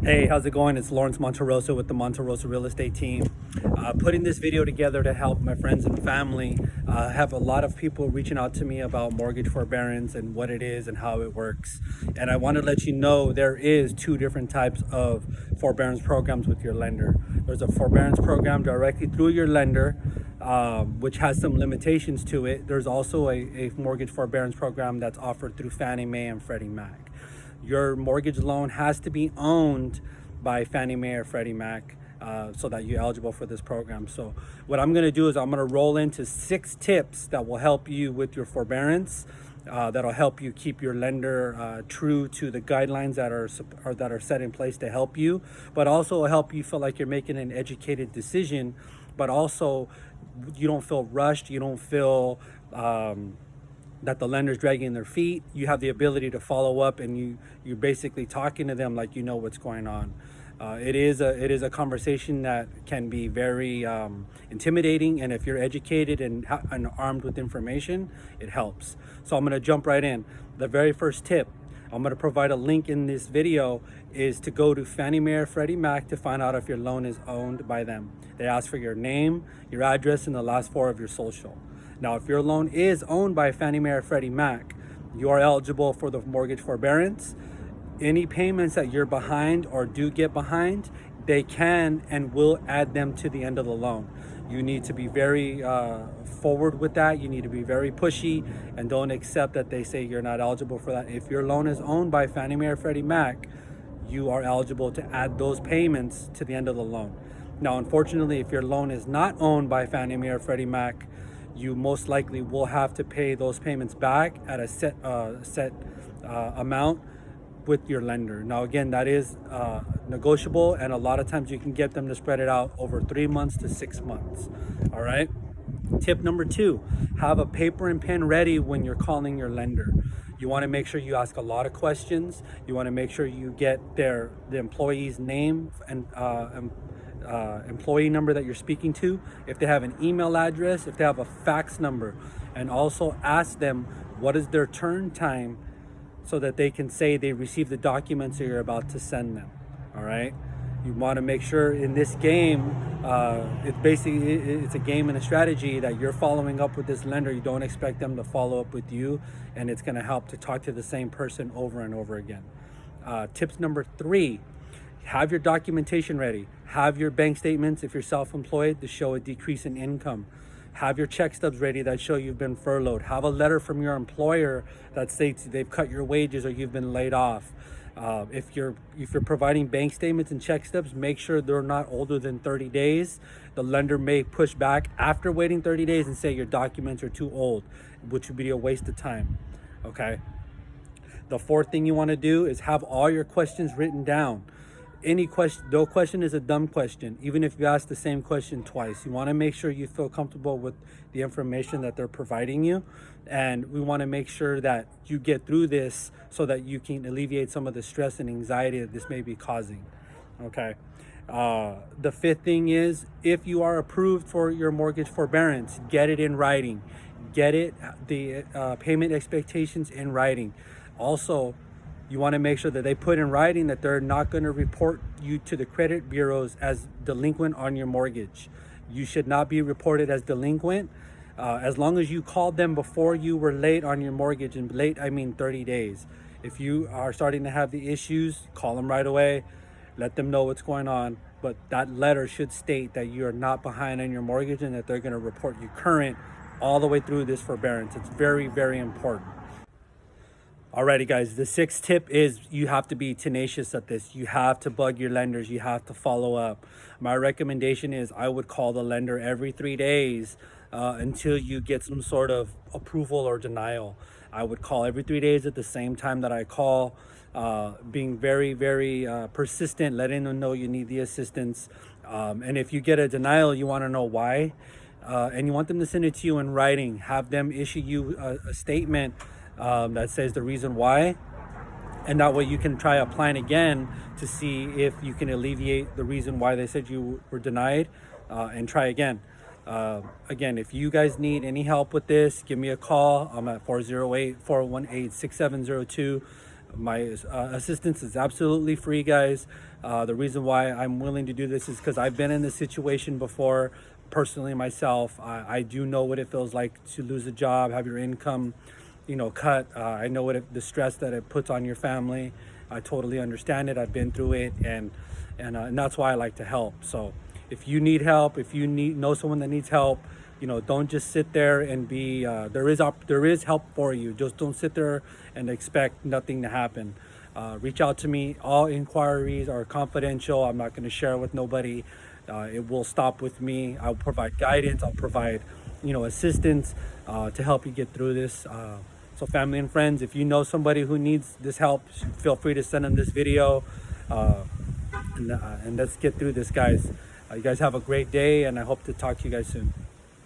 Hey, how's it going? It's Lawrence Monterosa with the Monterosa Real Estate Team. Putting this video together to help my friends and family. Have a lot of people reaching out to me about mortgage forbearance and what it is and how it works. And I want to let you know there is two different types of forbearance programs with your lender. There's a forbearance program directly through your lender, which has some limitations to it. There's also a mortgage forbearance program that's offered through Fannie Mae and Freddie Mac. Your mortgage loan has to be owned by Fannie Mae or Freddie Mac so that you're eligible for this program. So what I'm going to do is I'm going to roll into 6 tips that will help you with your forbearance. That'll help you keep your lender true to the guidelines that are set in place to help you, but also help you feel like you're making an educated decision, but also you don't feel rushed. You don't feel that the lender's dragging their feet. You have the ability to follow up, and you're basically talking to them like you know what's going on. It is a conversation that can be very intimidating, and if you're educated and armed with information, it helps. So I'm going to jump right in. The very first tip, I'm going to provide a link in this video, is to go to Fannie Mae or Freddie Mac to find out if your loan is owned by them. They ask for your name, your address, and the last 4 of your social. Now, if your loan is owned by Fannie Mae or Freddie Mac, you are eligible for the mortgage forbearance. Any payments that you're behind or do get behind, they can and will add them to the end of the loan. You need to be very forward with that. You need to be very pushy and don't accept that they say you're not eligible for that. If your loan is owned by Fannie Mae or Freddie Mac, you are eligible to add those payments to the end of the loan. Now, unfortunately, if your loan is not owned by Fannie Mae or Freddie Mac, you most likely will have to pay those payments back at a set amount with your lender. Now, again, that is negotiable, and a lot of times you can get them to spread it out over 3 months to 6 months. All right. Tip number 2, have a paper and pen ready when you're calling your lender. You want to make sure you ask a lot of questions. You want to make sure you get the employee's name and employee number that you're speaking to, if they have an email address, if they have a fax number, and also ask them what is their turn time so that they can say they received the documents that you're about to send them. All right. You want to make sure in this game, it's a game and a strategy that you're following up with this lender. You don't expect them to follow up with you, and it's going to help to talk to the same person over and over again. Tips number 3, have your documentation ready. Have your bank statements if you're self-employed to show a decrease in income. Have your check stubs ready that show you've been furloughed. Have a letter from your employer that states they've cut your wages or you've been laid off. If you're providing bank statements and check stubs, make sure they're not older than 30 days. The lender may push back after waiting 30 days and say your documents are too old, which would be a waste of time. Okay. The 4th thing you want to do is have all your questions written down. Any question, no question is a dumb question, even if you ask the same question twice. You want to make sure you feel comfortable with the information that they're providing you, and we want to make sure that you get through this so that you can alleviate some of the stress and anxiety that this may be causing. Okay. The 5th thing is, if you are approved for your mortgage forbearance, get it in writing. Get the payment expectations in writing. Also, you want to make sure that they put in writing that they're not going to report you to the credit bureaus as delinquent on your mortgage. You should not be reported as delinquent as long as you called them before you were late on your mortgage. And late, I mean 30 days. If you are starting to have the issues, call them right away. Let them know what's going on. But that letter should state that you are not behind on your mortgage and that they're going to report you current all the way through this forbearance. It's very, very important. Alrighty guys, the 6th tip is you have to be tenacious at this. You have to bug your lenders. You have to follow up. My recommendation is I would call the lender every 3 days until you get some sort of approval or denial. I would call every 3 days at the same time that I call, being very, very persistent, letting them know you need the assistance. And if you get a denial, you want to know why. And you want them to send it to you in writing. Have them issue you a statement that says the reason why, and that way you can try applying again to see if you can alleviate the reason why they said you were denied, and try again. Again, if you guys need any help with this, give me a call. I'm at 408-418-6702. My assistance is absolutely free, guys. The reason why I'm willing to do this is because I've been in this situation before personally myself. I do know what it feels like to lose a job, have your income, cut. I know the stress that it puts on your family. I totally understand it. I've been through it, and that's why I like to help. So if you need help, if you know someone that needs help, don't just sit there and be. There is help for you. Just don't sit there and expect nothing to happen. Reach out to me. All inquiries are confidential. I'm not going to share with nobody. It will stop with me. I'll provide guidance. I'll provide, assistance to help you get through this. So family and friends, if you know somebody who needs this help, feel free to send them this video. And let's get through this, guys. You guys have a great day, and I hope to talk to you guys soon.